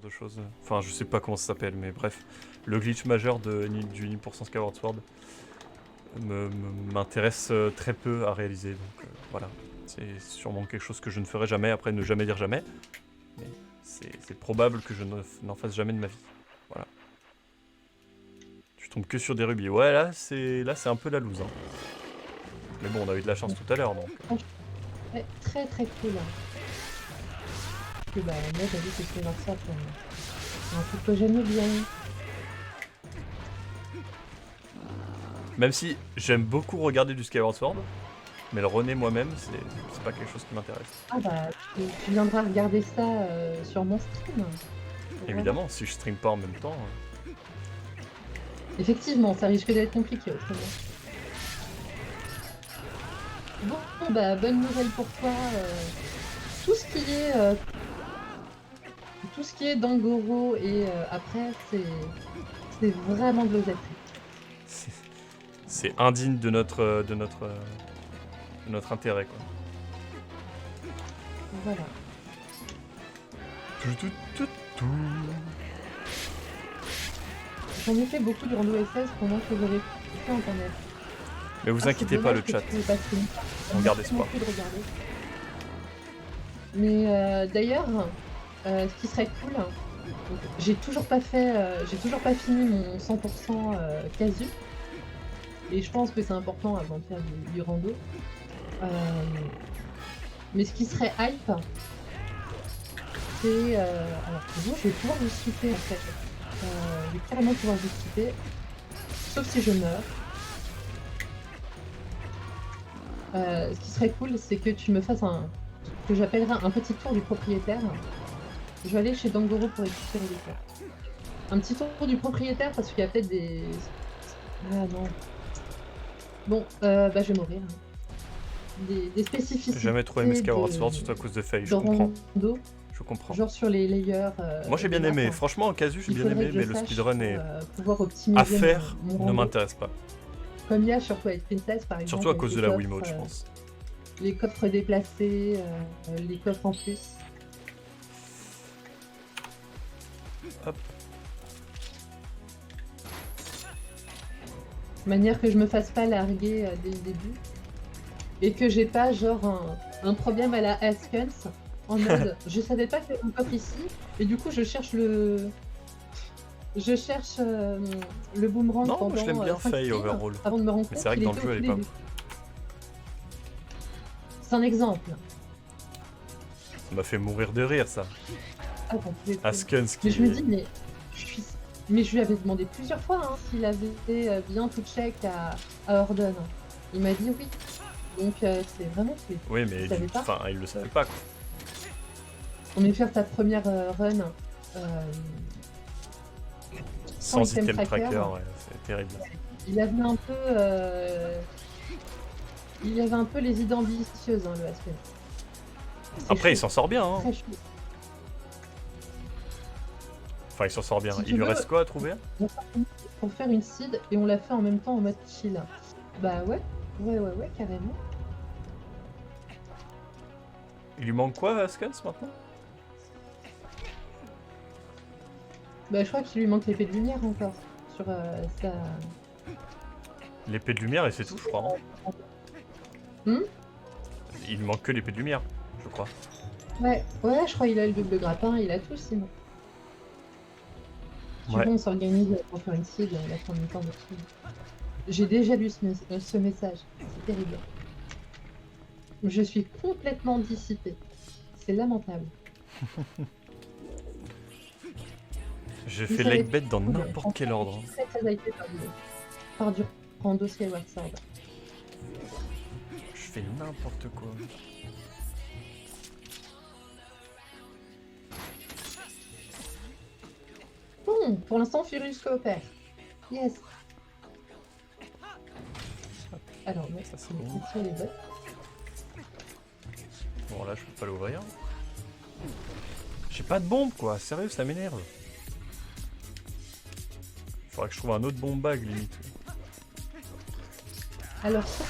de choses. Enfin, je sais pas comment ça s'appelle, mais bref. Le glitch majeur du Need pour Speed Skyward Sword m'intéresse très peu à réaliser. Donc voilà, c'est sûrement quelque chose que je ne ferai jamais. Après, ne jamais dire jamais. Mais c'est probable que je n'en fasse jamais de ma vie. Voilà. Tu tombes que sur des rubis. Ouais, là, c'est un peu la loose. Hein. Mais bon, on a eu de la chance tout à l'heure, donc. Ouais, très très cool. Parce que bah, moi, j'avoue que c'est ça pour moi. C'est un truc que j'aime bien. Même si j'aime beaucoup regarder du Skyward Sword, mais le runner moi-même, c'est pas quelque chose qui m'intéresse. Ah bah, tu viendras regarder ça sur mon stream. Évidemment, si je stream pas en même temps. Effectivement, ça risque d'être compliqué autrement. Bon, bah, bonne nouvelle pour toi. Tout ce qui est Dangoro et après, c'est vraiment de l'osette. C'est indigne de notre intérêt, quoi. Voilà. J'en ai fait beaucoup durant l'OSS pendant que j'avais fait internet. Mais vous inquiétez pas, le chat. On garde espoir. Mais d'ailleurs, ce qui serait cool, j'ai toujours pas fini mon 100% casu. Et je pense que c'est important avant de faire du rando. Mais ce qui serait hype, c'est... alors bon, je vais pouvoir vous skipper en fait. Je vais carrément pouvoir vous skipper. Sauf si je meurs. Ce qui serait cool, c'est que tu me fasses que j'appellerais un petit tour du propriétaire. Je vais aller chez Dangoro pour récupérer les cœurs. Un petit tour du propriétaire parce qu'il y a peut-être des... Ah non. Bon, bah je vais mourir. Des spécificités. J'ai jamais trop aimé Skyward Sword, surtout à cause de Faye, je comprends. Je comprends. Genre sur les layers. Moi j'ai bien aimé, franchement en casu j'ai bien aimé, mais le speedrun est à faire ne m'intéresse pas. Comme il y a sur Twilight Princess par exemple. Surtout à cause de la Wiimote, je pense. Les coffres déplacés, les coffres en plus. Hop. De manière que je me fasse pas larguer dès le début. Et que j'ai pas genre un problème à la Askens en mode je savais pas qu'il y avait un coffre ici et du coup je cherche le boomerang non, pendant moi je l'aime bien Faye overall. Avant de me rendre compte mais c'est vrai que dans le jeu elle est pas. C'est un exemple. Ça m'a fait mourir de rire ça. Askens qui... Mais je me dis mais je lui avais demandé plusieurs fois hein, s'il avait bien tout check à Ordon. Il m'a dit oui. Donc c'est vraiment cool. Oui mais il le savait pas quoi. On est faire ta première run sans item tracker, ouais, c'est terrible. Il avait un peu les idées ambitieuses hein, le Aspen. Après il s'en sort bien hein. Très chou. Enfin il s'en sort bien. Il lui reste quoi à trouver? Pour faire une seed et on l'a fait en même temps en mode chill. Bah ouais, carrément. Il lui manque quoi à Skans maintenant? Bah je crois qu'il lui manque l'épée de lumière encore sur sa... L'épée de lumière et c'est tout je crois. Hein il lui manque que l'épée de lumière, je crois. Ouais, je crois qu'il a le double grappin, il a tout sinon. Ouais. On s'organise pour faire une seed, on a fait en même temps dessus. J'ai déjà lu ce message, c'est terrible. Je suis complètement dissipée. C'est lamentable. J'ai fait leg bet dans n'importe quel ordre. Très hypé par du rando Skyward Sword. Je fais n'importe quoi. Bon, pour l'instant Furious coopère. Yes. Alors non, ça c'est bon. Les bottes. Bon là je peux pas l'ouvrir. J'ai pas de bombe quoi, sérieux ça m'énerve. Faudrait que je trouve un autre bombe bag limite. Alors sur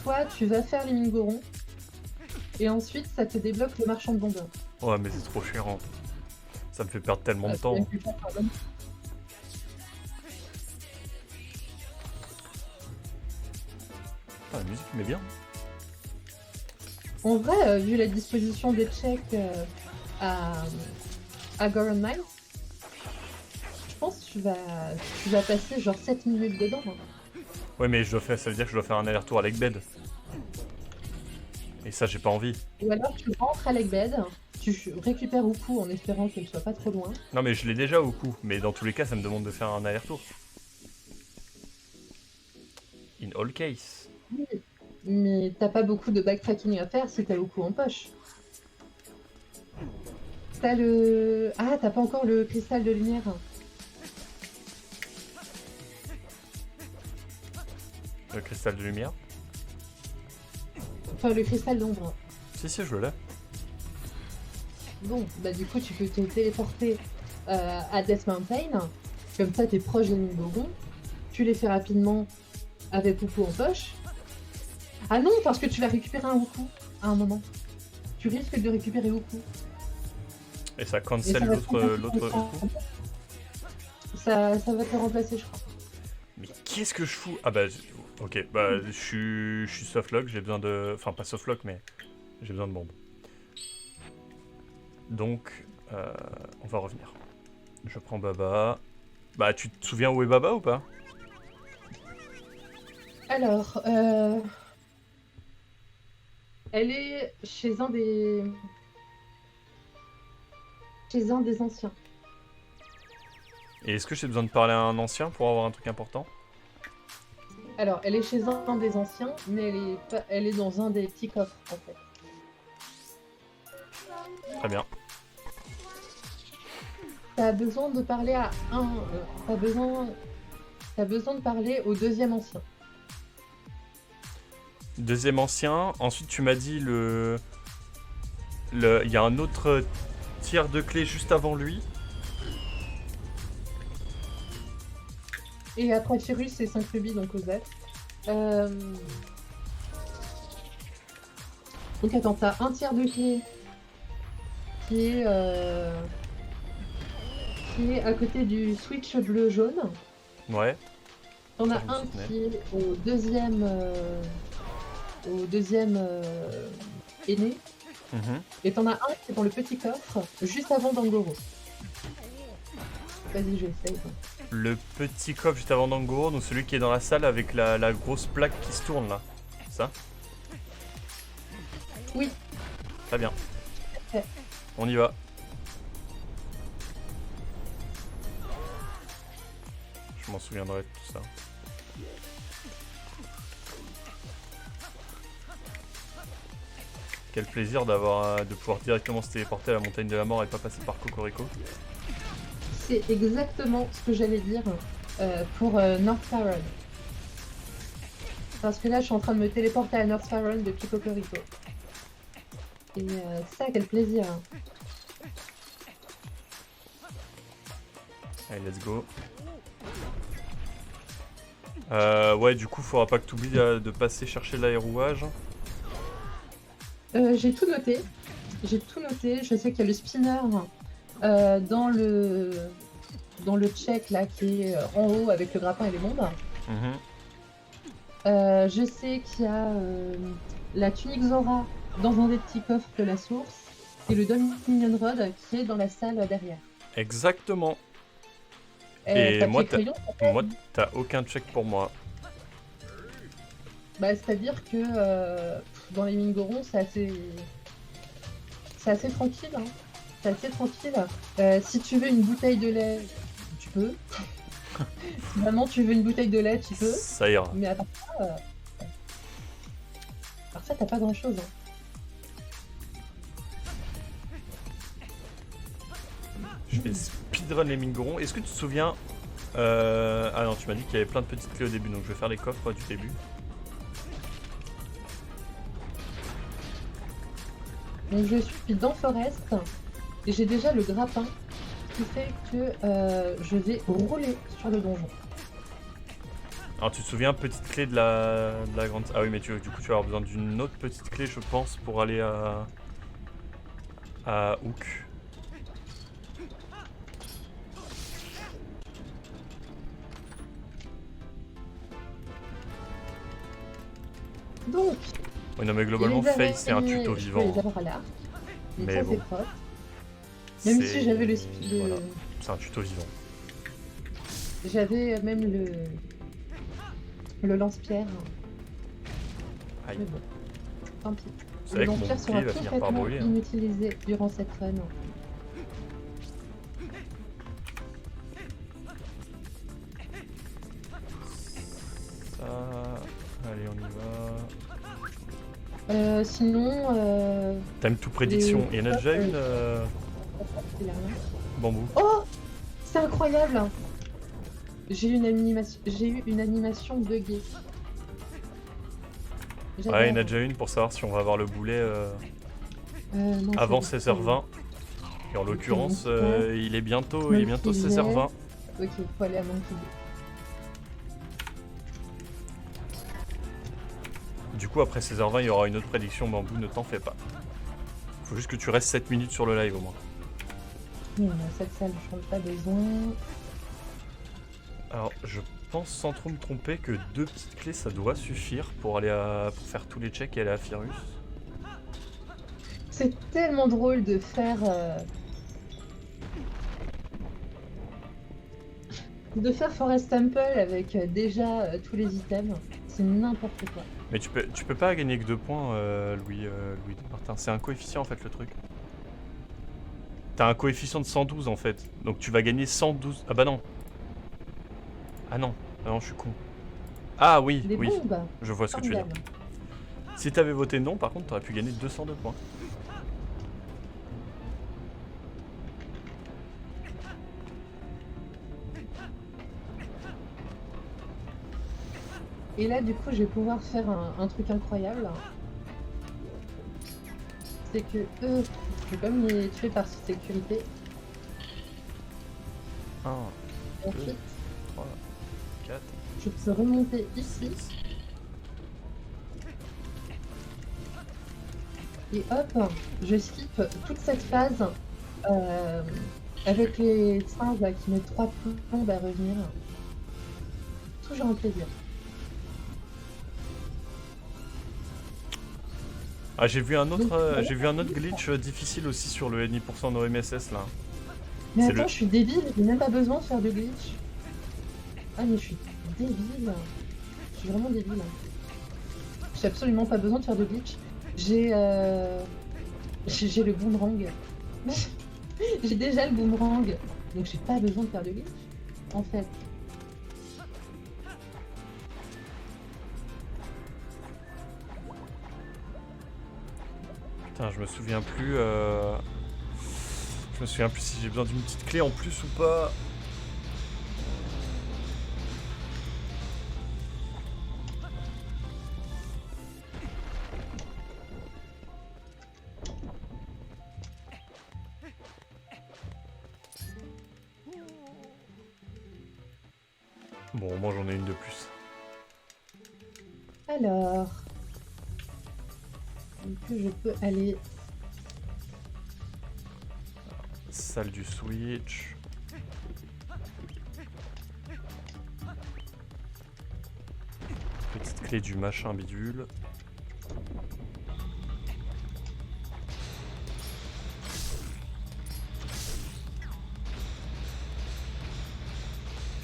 toi tu vas faire les Mingoron et ensuite ça te débloque le marchand de bonbons. Ouais mais c'est trop chiant. Ça me fait perdre tellement de c'est temps. bien plus clair, quand même. Ah, la musique met bien. En vrai, vu la disposition des Tchèques à Goron Mines, je pense que tu vas passer genre 7 minutes dedans. Hein. Ouais, mais ça veut dire que je dois faire un aller-retour à Legbed. Et ça, j'ai pas envie. Ou alors tu rentres à Legbed, tu récupères Uku en espérant qu'elle soit pas trop loin. Non, mais je l'ai déjà au coup. Mais dans tous les cas, ça me demande de faire un aller-retour. In all case. Oui, mais t'as pas beaucoup de backtracking à faire si t'as Uku en poche. T'as le... Ah, t'as pas encore le cristal de lumière. Le cristal de lumière. Enfin, le cristal d'ombre. Si, je l'ai. Bon, bah du coup, tu peux te téléporter à Death Mountain. Comme ça, t'es proche des Mingoron. Tu les fais rapidement avec Uku en poche. Ah non, parce que tu vas récupérer un Uku à un moment. Tu risques de récupérer Uku. Et ça Et cancel ça va l'autre coup. ça va te remplacer, je crois. Mais qu'est-ce que je fous? Ah bah, ok, bah je suis softlock, j'ai besoin de... Enfin, pas softlock, mais j'ai besoin de bombes. Donc, on va revenir. Je prends Baba. Bah, tu te souviens où est Baba ou pas? Alors, elle est chez un des anciens. Et est-ce que j'ai besoin de parler à un ancien pour avoir un truc important? Alors, elle est chez un des anciens, mais elle est dans un des petits coffres, en fait. Très bien. T'as besoin de parler à un... t'as besoin de parler au deuxième ancien. Deuxième ancien. Ensuite, tu m'as dit il y a un autre tiers de clé juste avant lui. Et après Chirus, c'est 5 rubis, donc Osef. Donc attends, t'as un tiers de clé qui est à côté du switch bleu-jaune. Ouais. T'en as Ça, je me un souvenais. qui est au deuxième aîné. Mhm. Et t'en as un qui est dans le petit coffre, juste avant Dangoro. Vas-y, j'essaye. Le petit coffre juste avant Dangoro, donc celui qui est dans la salle avec la grosse plaque qui se tourne là. Ça? Oui. Très bien. Ouais. On y va. Je m'en souviendrai de tout ça. Quel plaisir de pouvoir directement se téléporter à la montagne de la mort et pas passer par Cocorico. C'est exactement ce que j'allais dire pour North Faron. Parce que là, je suis en train de me téléporter à North Faron depuis Cocorico. Et ça, quel plaisir. Hein. Allez, let's go. Ouais, du coup, faudra pas que tu oublies de passer chercher l'aérouage. J'ai tout noté. J'ai tout noté. Je sais qu'il y a le spinner dans le check là qui est en haut avec le grappin et les bombes. Mhm. Je sais qu'il y a la tunique Zora dans un des petits coffres de la source et le Dominion Rod qui est dans la salle derrière. Exactement. Et papier moi, crayon, t'as aucun check pour moi. bah, c'est-à-dire que dans les Mingorons, c'est assez tranquille. Hein. C'est assez tranquille. Si tu veux une bouteille de lait, tu peux. Si vraiment tu veux une bouteille de lait, tu peux. Ça ira. Mais à part ça, t'as pas grand-chose. Hein. Je vais speedrun les Mingorons. Est-ce que tu te souviens... Ah non, tu m'as dit qu'il y avait plein de petites clés au début, donc je vais faire les coffres du début. Donc je suis dans Forest et j'ai déjà le grappin, ce qui fait que je vais rouler sur le donjon. Alors tu te souviens, petite clé de la grande... Ah oui, mais du coup tu vas avoir besoin d'une autre petite clé, je pense, pour aller à Hook. Donc, Oui, non, mais globalement, les Faye, c'est un araignées, tuto je peux vivant. les avoir à l'arc. Donc Mais ça, bon. c'est propre. Même si j'avais le... Voilà, c'est un tuto vivant. J'avais même le lance-pierre. Aïe. Mais bon, tant pis. C'est Le vrai que mon lance-pierre sera bouclier va finir par complètement brûler. Hein. inutilisé durant cette run. Ça... Allez, on y va. Sinon... Time to prédiction. Il y en a déjà une il y a rien. bambou. Oh, c'est incroyable. J'ai eu une animation buggée. Ouais, il y en a déjà une pour savoir si on va avoir le boulet Non, avant c'est 16h20. Et en l'occurrence, il est bientôt 16h20. Ok, faut aller à Monkey Bay. Du coup, après 16h20, il y aura une autre prédiction bambou, ne t'en fais pas. Faut juste que tu restes 7 minutes sur le live au moins. Oui, mais cette salle, je n'en ai pas besoin. Alors, je pense sans trop me tromper que 2 petites clés, ça doit suffire pour aller pour faire tous les checks et aller à Firus. C'est tellement drôle de faire... Forest Temple avec déjà tous les items. C'est n'importe quoi. Mais tu peux pas gagner que 2 points, Louis Martin. C'est un coefficient en fait le truc. T'as un coefficient de 112 en fait. Donc tu vas gagner 112. Ah bah non. Ah non, je suis con. Ah oui, Des oui. bombes. Je vois ce que tu veux dire. Formidable. Si t'avais voté non, par contre, t'aurais pu gagner 202 points. Et là, du coup, je vais pouvoir faire un truc incroyable. C'est que eux, je vais pas me les tuer par sécurité. 1, Et ensuite, 3, 4. je peux remonter ici. Et hop, je skip toute cette phase avec les singes là, qui mettent 3 plombes à revenir. Toujours un plaisir. Ah, j'ai vu un autre glitch difficile aussi sur le NI% OMSS là. Mais C'est attends, le- je suis débile, j'ai même pas besoin de faire de glitch. Ah mais je suis débile. Je suis vraiment débile. J'ai absolument pas besoin de faire de glitch. J'ai le boomerang. J'ai déjà le boomerang. Donc j'ai pas besoin de faire de glitch. En fait. Putain, je me souviens plus. Je me souviens plus si j'ai besoin d'une petite clé en plus ou pas. Bon, moi j'en ai une de plus. Alors. Du coup, je peux aller. Salle du switch. Petite clé du machin bidule.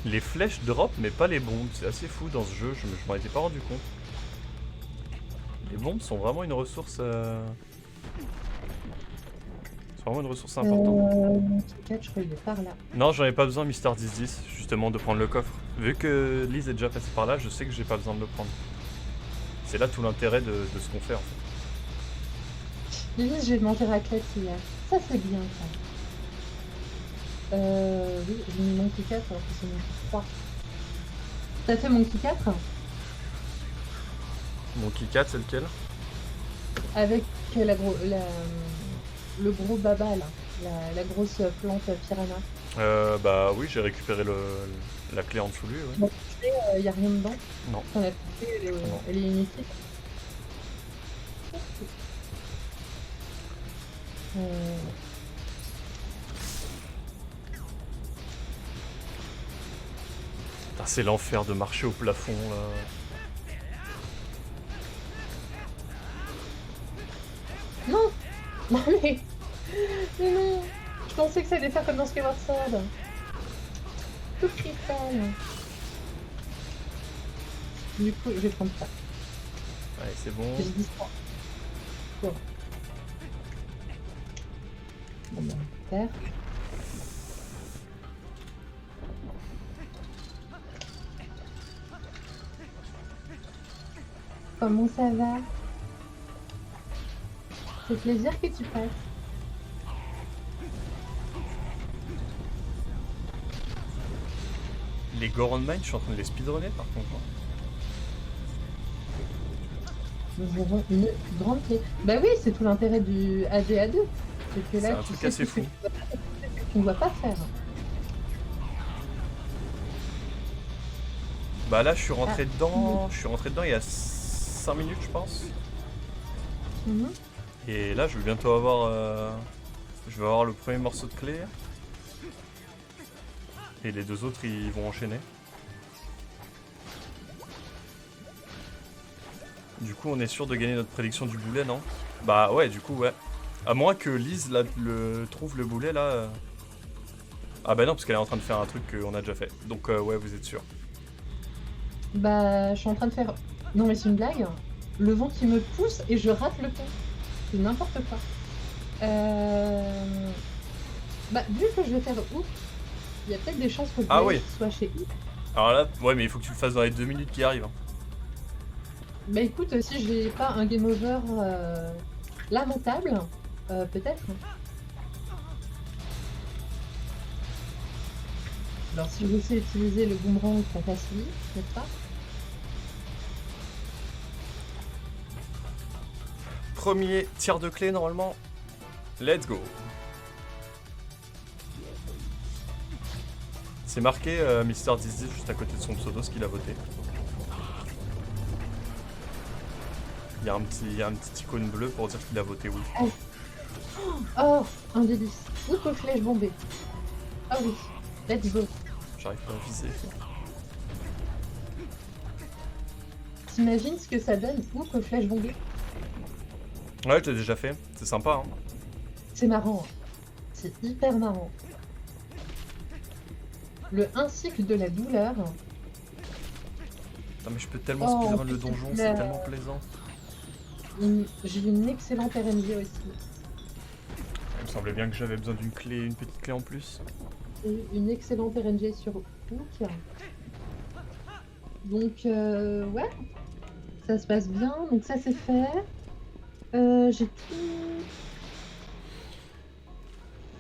Les flèches drop mais pas les bombes, c'est assez fou dans ce jeu, je m'en étais pas rendu compte. Les bombes sont vraiment une ressource... C'est vraiment une ressource importante. Mon T4, je crois qu'il est par là. Non, j'en ai pas besoin, Mister 1010, justement, de prendre le coffre. Vu que Lise est déjà passée par là, je sais que j'ai pas besoin de le prendre. C'est là tout l'intérêt de ce qu'on fait, en fait. Lise, je vais manger raclette hier. Ça, c'est bien, ça. Oui, j'ai mis mon T4 alors que c'est mon T3. T'as fait mon T4 Mon Kikat, c'est lequel? avec le gros baba, là. La grosse plante piranha. Bah oui, j'ai récupéré la clé en dessous de lui, ouais. Bon, il n'y a rien dedans. Non. T'en as coupé, Non. elle est inutile. Putain, c'est l'enfer de marcher au plafond, là. Non. Non mais... Mais non. Je pensais que ça allait faire comme dans Skyward Sword. Tout cristal. Du coup, je vais prendre ça. Allez, c'est bon. J'ai dit ça. Bon. Bon, bah, terre. Comment ça va? C'est plaisir que tu passes. Les Goron Mine, je suis en train de les speedrunner par contre. Nous aurons une grande clé. Bah oui, c'est tout l'intérêt du AGA2. C'est que C'est là, un tu truc sais assez tout ce fou. que tu ne dois pas faire. Bah là, je suis rentré Ah. dedans. Je suis rentré dedans il y a 5 minutes, je pense. Mhm. Et là, je vais bientôt avoir. Je vais avoir le premier morceau de clé. Et les deux autres, ils vont enchaîner. Du coup, on est sûr de gagner notre prédiction du boulet, non? Bah ouais, du coup, ouais. À moins que Lise là, trouve le boulet là. Ah bah non, parce qu'elle est en train de faire un truc qu'on a déjà fait. Donc ouais, vous êtes sûr. Bah, je suis en train de faire... Non mais c'est une blague. Le vent qui me pousse et je rate le pont. C'est n'importe quoi. Bah, vu que je vais faire ouf, il y a peut-être des chances que le Ah boulet oui. soit chez ouf. Alors là, ouais, mais il faut que tu le fasses dans les 2 minutes qui arrivent. Hein. Bah écoute, si j'ai pas un game over lamentable, peut-être. Alors si je sais utiliser le boomerang, ça facilite, n'est-ce pas? Premier tir de clé normalement. Let's go. C'est marqué Mister1010 juste à côté de son pseudo, ce qu'il a voté. Il y a un petit icône bleu pour dire qu'il a voté oui. Oh, un délice. Ouf aux flèches bombées. Ah oui, let's go. J'arrive pas à viser. T'imagines ce que ça donne, ouf aux flèches bombées? Ouais, je l'ai déjà fait. C'est sympa. Hein. C'est marrant. C'est hyper marrant. Le 1 cycle de la douleur. Non mais je peux tellement Oh, speedrun le donjon, c'est tellement plaisant. J'ai une excellente RNG aussi. Il me semblait bien que j'avais besoin d'une clé, une petite clé en plus. Et une excellente RNG sur Hook. Donc, ouais. Ça se passe bien. Donc ça c'est fait. J'ai tout...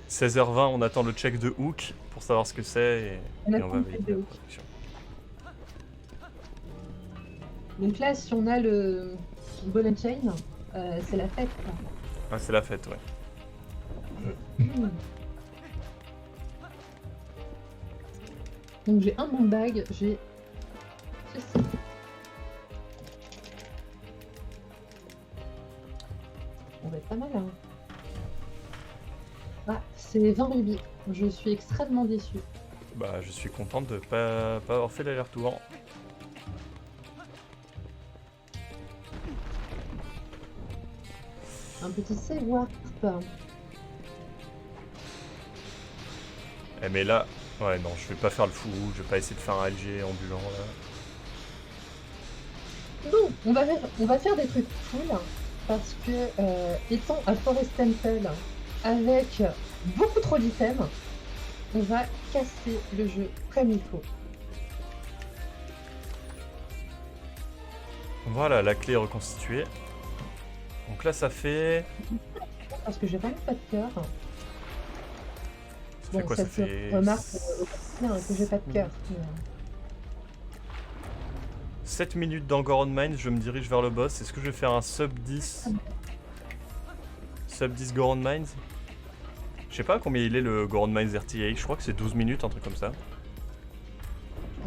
16h20, on attend le check de Hook pour savoir ce que c'est On et attend on va le check valider de la Hook. production. Donc là, si on a le ball and chain, c'est la fête. Quoi. Ah, c'est la fête, ouais. Donc j'ai un bon bag, j'ai ceci. On va être pas mal hein. Ah, c'est 20 rubis. Je suis extrêmement déçue. Bah, je suis contente de pas avoir fait l'aller-retour. Un petit save warp. Eh mais là, ouais non, je vais pas faire le fou, je vais pas essayer de faire un LG ambulant là. Non, on va faire des trucs cool parce que étant à Forest Temple avec beaucoup trop d'items, on va casser le jeu comme il faut. Voilà, la clé est reconstituée. Donc là, ça fait... Parce que j'ai vraiment pas de cœur. Ça fait quoi? Ça se fait... remarque au quotidien que j'ai pas de cœur. Mais, 7 minutes dans Goron Mines, je me dirige vers le boss. Est-ce que je vais faire un sub 10? Sub 10 Goron Mines? Je sais pas combien il est le Goron Mines RTA, je crois que c'est 12 minutes, un truc comme ça.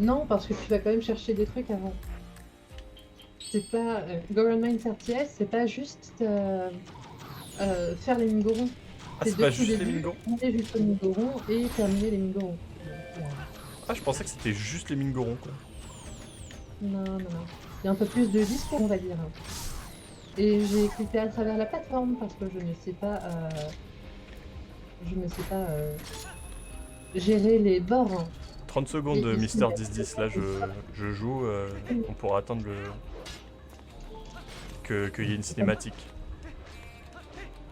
Non, parce que tu vas quand même chercher des trucs avant. C'est pas... Goron Mines RTS, c'est pas juste faire les mingorons. Ah, c'est pas juste les mingorons? C'est juste les mingorons et terminer les mingorons. Ah, je pensais que c'était juste les mingorons, quoi. Non, non, non. Il y a un peu plus de discours, on va dire. Et j'ai cliqué à travers la plateforme parce que je ne sais pas, gérer les bords. 30 secondes de Et ici, Mister 10-10, là je joue, on pourra attendre qu'il y ait une cinématique.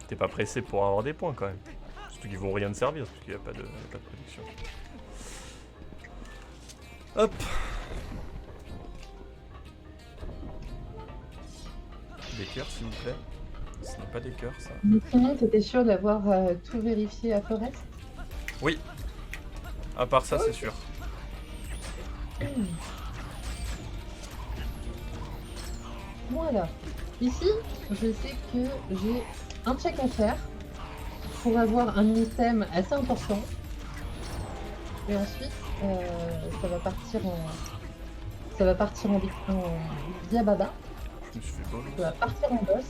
T'es pas pressé pour avoir des points quand même. Surtout qu'ils vont rien te servir, parce qu'il n'y a pas de prédiction. Hop. Des cœurs s'il vous plaît. Ce n'est pas des cœurs ça. Mais sinon, t'étais sûr d'avoir tout vérifié à Forest? Oui. À part ça, c'est sûr. Voilà. Ici, je sais que j'ai un check à faire pour avoir un item assez important. Et ensuite, ça va partir en Diababa. Je me suis fait voler. Ça va partir en boss.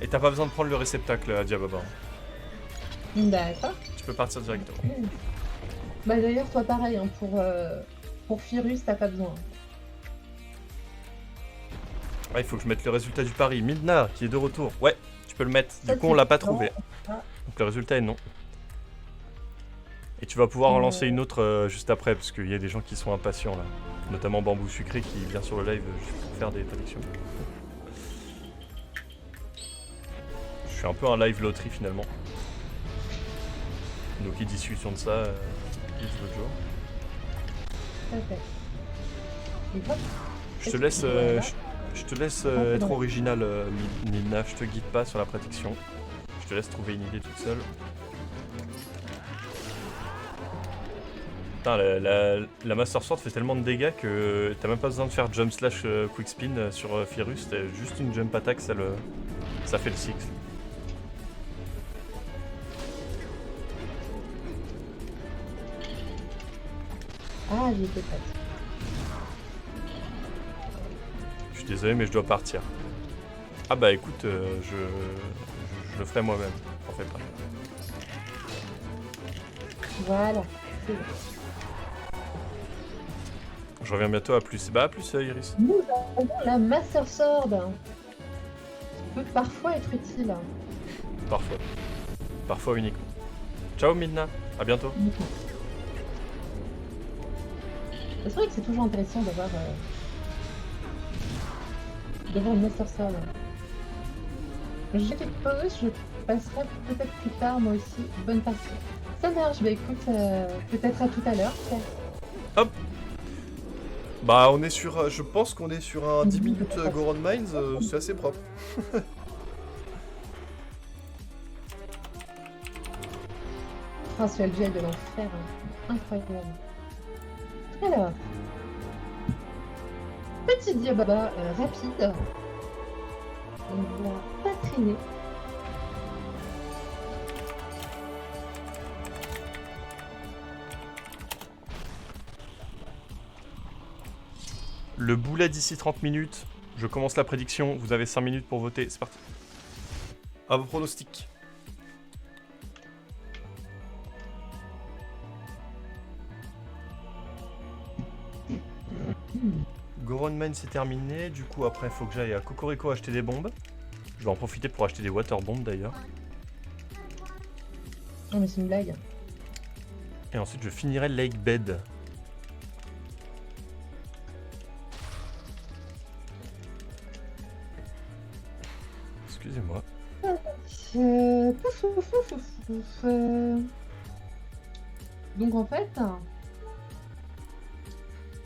Et t'as pas besoin de prendre le réceptacle à Diababa. D'accord. Tu peux partir directement. Bah d'ailleurs, toi pareil, hein, pour Firus, t'as pas besoin. Ah, il faut que je mette le résultat du pari. Midna, qui est de retour. Ouais, tu peux le mettre. Ça, Du coup, on l'a pas c'est trouvé. Ah. Donc le résultat est non. Et tu vas pouvoir en lancer une autre juste après, parce qu'il y a des gens qui sont impatients là. Notamment Bambou Sucré qui vient sur le live juste pour faire des prédictions. Je suis un peu un live loterie finalement. Donc qui discussion de ça, disent l'autre jour. Parfait. Et hop, Je te laisse, Voilà. je te laisse être original, Midna. Je te guide pas sur la prédiction. Je te laisse trouver une idée toute seule. Putain, la Master Sword fait tellement de dégâts que t'as même pas besoin de faire jump slash quick spin sur Firus. T'as juste une jump attack, ça fait le 6. Ah, j'étais prête. Je suis désolé, mais je dois partir. Ah bah écoute, je le ferai moi-même. T'en fais pas. Voilà. C'est bon. Je reviens bientôt, à plus. Bah à plus Iris. Nous avons la Master Sword. Qui peut parfois être utile. Parfois. Parfois uniquement. Ciao Midna, à bientôt. C'est vrai que c'est toujours intéressant d'avoir une Master Sword. J'ai quelque chose, je passerai peut-être plus tard moi aussi. Bonne partie. Ça marche, bah écoute, peut-être à tout à l'heure. Hop. Bah on est sur, je pense qu'on est sur un 10 minutes Goron Mines, c'est assez propre. Ah, ce LG de l'enfer, hein. Incroyable. Alors, petit Diababa rapide. On va pas traîner. Le boulet d'ici 30 minutes. Je commence la prédiction. Vous avez 5 minutes pour voter. C'est parti. À vos pronostics. Goron Mine c'est terminé. Du coup, après, il faut que j'aille à Cocorico acheter des bombes. Je vais en profiter pour acheter des water bombs d'ailleurs. Non, mais c'est une blague. Et ensuite, je finirai Lake Bed. Excusez-moi. Donc en fait,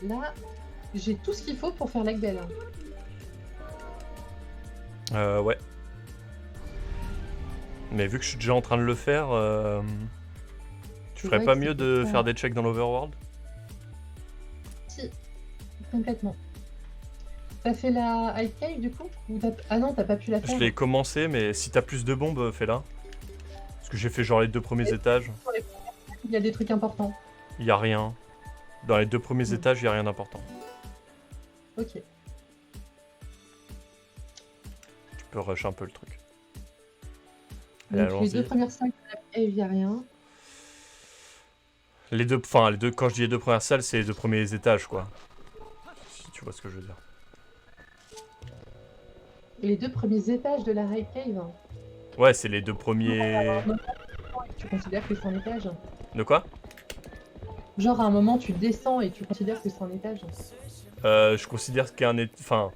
là, j'ai tout ce qu'il faut pour faire Lake Bed. Ouais. Mais vu que je suis déjà en train de le faire, tu ferais pas mieux de faire des checks dans l'Overworld? Si, complètement. T'as fait la High Cave du coup? Ah non, t'as pas pu la faire. Je l'ai commencé, mais si t'as plus de bombes, fais-la. Parce que j'ai fait genre les 2 premiers étages. Il y a des trucs importants. Il y a rien. Dans les 2 premiers étages, il y a rien d'important. Ok. Tu peux rush un peu le truc. Allez, Donc les 2 premières salles, il n'y a rien. Les deux, quand je dis les 2 premières salles, c'est les 2 premiers étages, quoi. Si tu vois ce que je veux dire. les 2 premiers étages de la High Cave. Ouais, c'est les 2 premiers... Tu considères que c'est un étage? De quoi? Genre à un moment tu descends et tu considères que c'est un étage? Je considère qu'un... Enfin...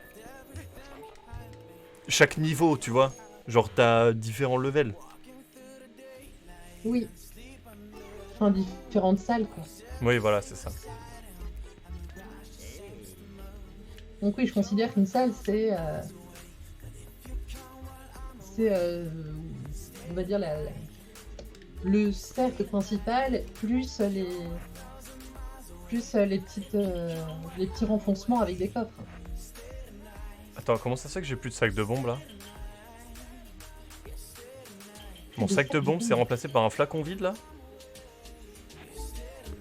Chaque niveau, tu vois. Genre, t'as différents levels. Oui. Enfin, différentes salles, quoi. Oui, voilà, c'est ça. Donc oui, je considère qu'une salle, c'est... on va dire, le cercle principal, plus les petits renfoncements avec des coffres. Attends, comment ça se fait que j'ai plus de sac de bombes, là? Mon Des sac de sacs de bombes, c'est bombes. remplacé par un flacon vide, là?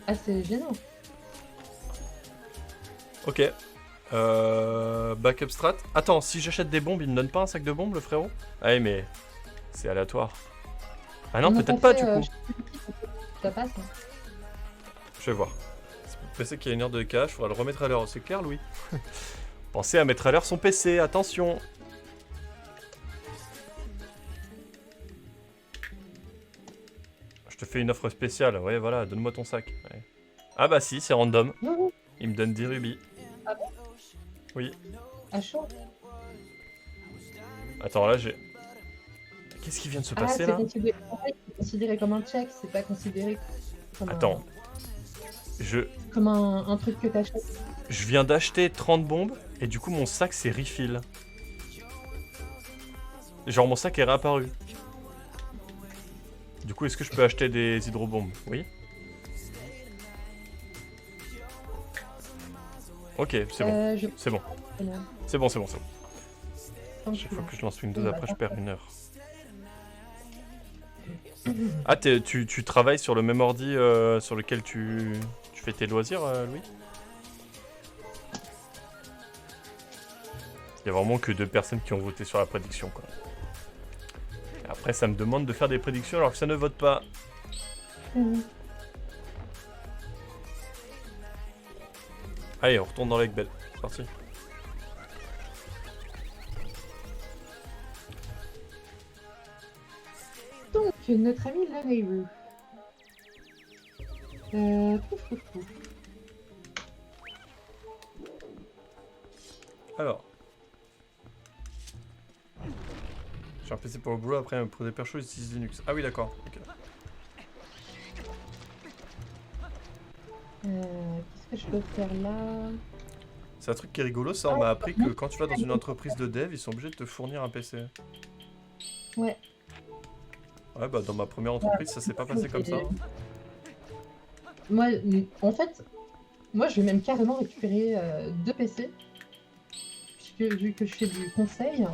Ah, c'est gênant. Ok. Backup strat. Attends, si j'achète des bombes, il me donne pas un sac de bombes, le frérot? Ah oui, mais... C'est aléatoire. Ah non, On a peut-être pas, du fait, coup. ça passe. Hein. Je vais voir. C'est pour PC qu'il y a une heure de décalage, faudra le remettre à l'heure. C'est clair, Louis? Pensez à mettre à l'heure son PC, attention. Je te fais une offre spéciale. Ouais, voilà, donne-moi ton sac. Ouais. Ah bah si, c'est random. Non, non, Il me donne 10 rubis. Ah bon? Oui. à chaud. Attends, là, j'ai... Qu'est-ce qui vient de se Ah, passer, c'est là? considéré comme un check, c'est pas considéré comme Attends. comme un truc que t'achètes. Je viens d'acheter 30 bombes, et du coup, mon sac, c'est refill. Genre, mon sac est réapparu. Du coup, est-ce que je peux acheter des hydrobombes? Oui. Ok, c'est bon. C'est bon. C'est bon, c'est bon, c'est bon. Chaque fois que je lance Windows, après, je perds une heure. Ah, tu travailles sur le même ordi sur lequel tu fais tes loisirs, Louis? Il y a vraiment que 2 personnes qui ont voté sur la prédiction, quoi. Et après, ça me demande de faire des prédictions alors que ça ne vote pas. Allez, on retourne dans l'Egg Bell. C'est parti. Donc, notre ami Lanayru. Pouf, pouf, pouf. Alors. J'ai un PC pour le boulot, après pour des perchos, j'utilise Linux. Ah oui, d'accord. Okay. Qu'est-ce que je peux faire là? C'est un truc qui est rigolo, ça. On m'a appris que quand tu vas dans une entreprise de dev, ils sont obligés de te fournir un PC. Ouais. Ouais, bah dans ma première entreprise, ça s'est pas passé comme ça. Moi, en fait, moi je vais même carrément récupérer 2 PC. Puisque vu que je fais du conseil,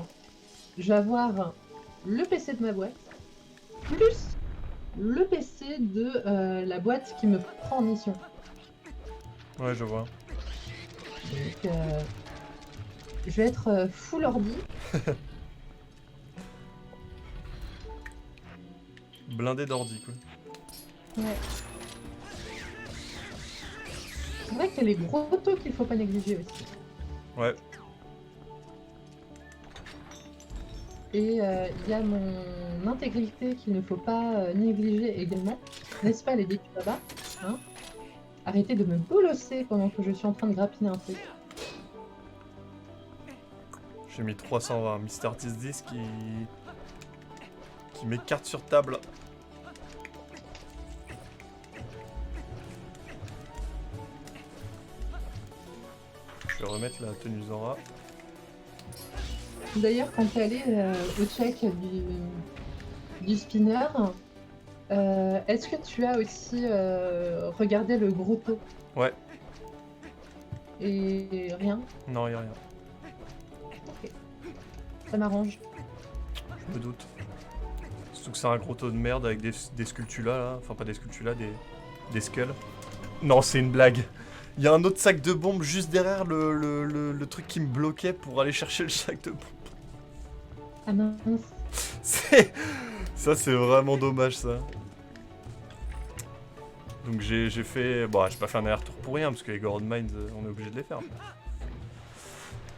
je vais avoir le PC de ma boîte, plus le PC de la boîte qui me prend en mission. Ouais, je vois. Donc, je vais être full ordi. Blindé d'ordi, quoi. Ouais. C'est vrai qu'il y a les gros taux qu'il faut pas négliger aussi. Ouais. Et il y a mon intégrité qu'il ne faut pas négliger également. N'est-ce pas les décus là-bas, hein? Arrêtez de me bolosser pendant que je suis en train de grappiner un truc. J'ai mis 320. Mister 1010 qui m'écarte sur table. Je vais remettre la tenue Zora. D'ailleurs, quand tu es allé au check du spinner, est-ce que tu as aussi regardé le gros taux? Ouais. Et rien? Non, y'a rien. Ok. Ça m'arrange. Je me doute. Surtout que c'est un gros taux de merde avec des sculptulas là. Enfin, pas des sculptulas, des skulls. Non, c'est une blague. Il y a un autre sac de bombes juste derrière le truc qui me bloquait pour aller chercher le sac de bombes. Ah mince. Ça, c'est vraiment dommage, ça. Donc j'ai fait... Bon, j'ai pas fait un aller-retour pour rien, parce que les Gold Mines, on est obligé de les faire.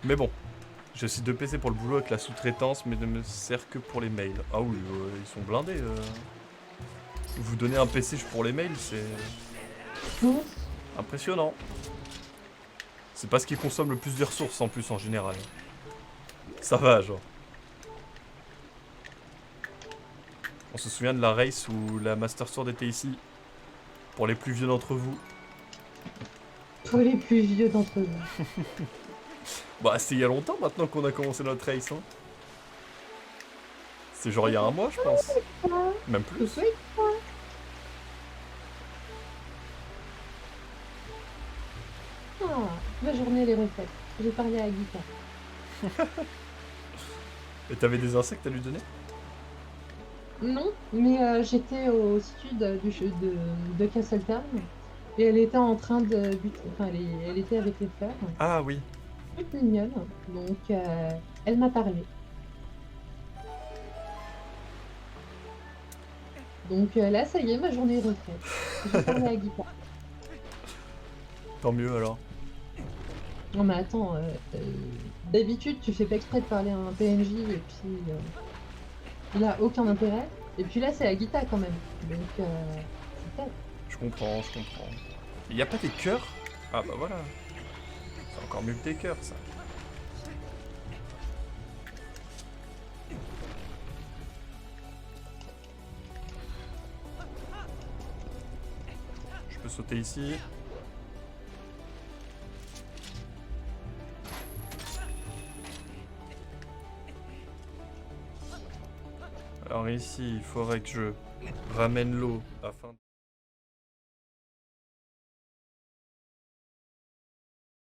Mais bon. J'ai aussi 2 PC pour le boulot avec la sous-traitance, mais ne me sert que pour les mails. Ah oui, ils sont blindés. Vous donnez un PC pour les mails, c'est Non. impressionnant. C'est pas ce qui consomme le plus de ressources en plus en général. Ça va, genre. On se souvient de la race où la Master Sword était ici. Pour les plus vieux d'entre vous. Pour les plus vieux d'entre vous. Bah, c'est il y a longtemps maintenant qu'on a commencé notre race, hein. C'est genre il y a un mois, je pense. Même plus. Oui. Ah, ma journée elle est refaite. J'ai parlé à Guita. Et t'avais des insectes à lui donner? Non, mais j'étais au sud de Castletown et elle était en train de buter. Enfin, elle était avec les fleurs. Ah oui. Toute mignonne. Donc, elle m'a parlé. Donc là, ça y est, ma journée est refaite. J'ai parlé à Guita. Tant mieux alors. Non, mais attends, d'habitude, tu fais pas exprès de parler à un PNJ et puis il a aucun intérêt. Et puis là, c'est à Guita quand même. Donc, c'est top. Je comprends, je comprends. Il y a pas des cœurs? Ah bah voilà. C'est encore mieux que des cœurs, ça. Je peux sauter ici. Alors ici, il faudrait que je ramène l'eau afin de...